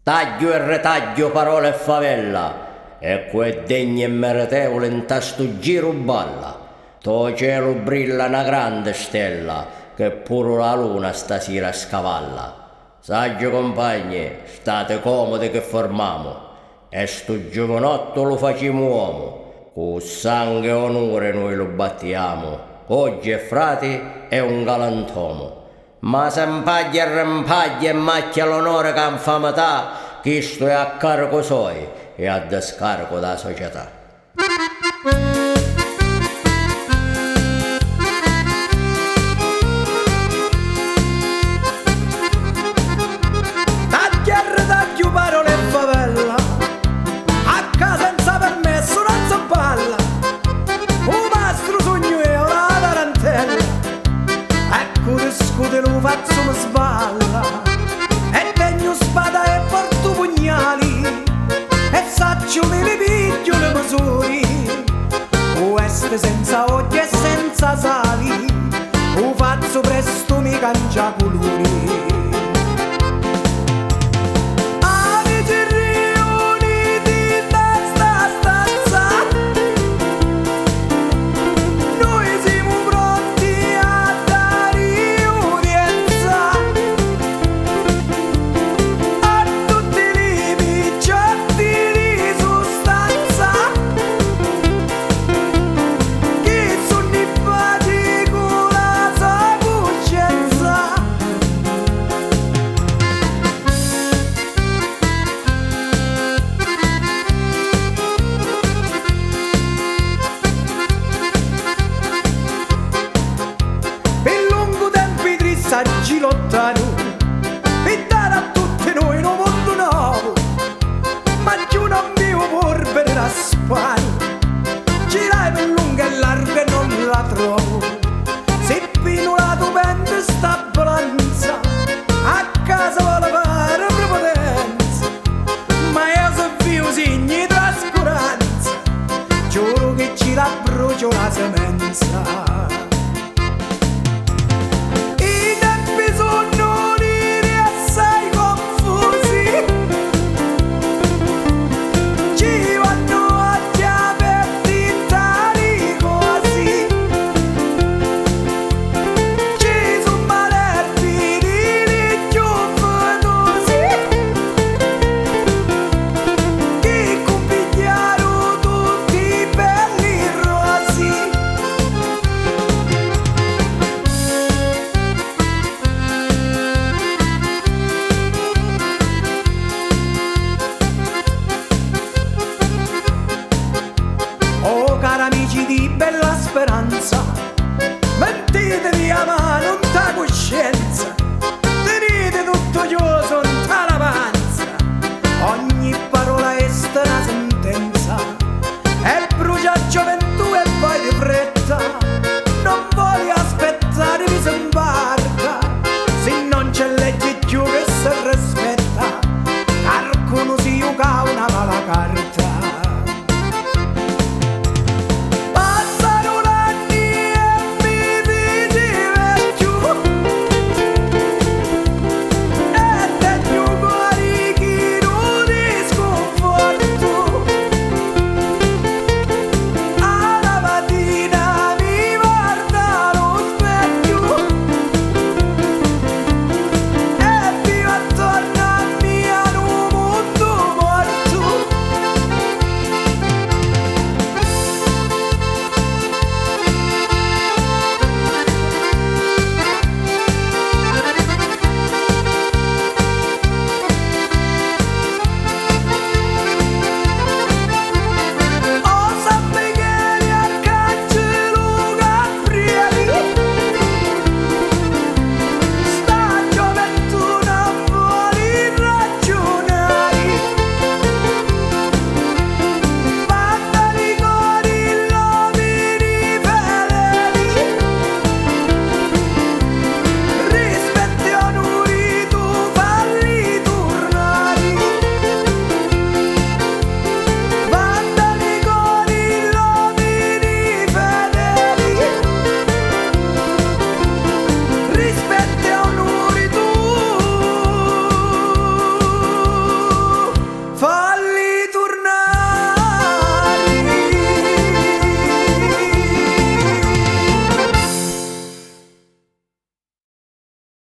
Taglio e retaglio, parole e favella, e è degno e meritevole in tasto giro balla. To cielo brilla una grande stella, che pure la luna stasera scavalla. Saggio compagni, state comodi che formiamo, e sto giovanotto lo facciamo uomo, con sangue e onore noi lo battiamo, oggi è frati è un galantomo. Ma se impaglia e rimpaglia e macchia l'onore che infamità, chi sto è a carico suoi e a discarico della società.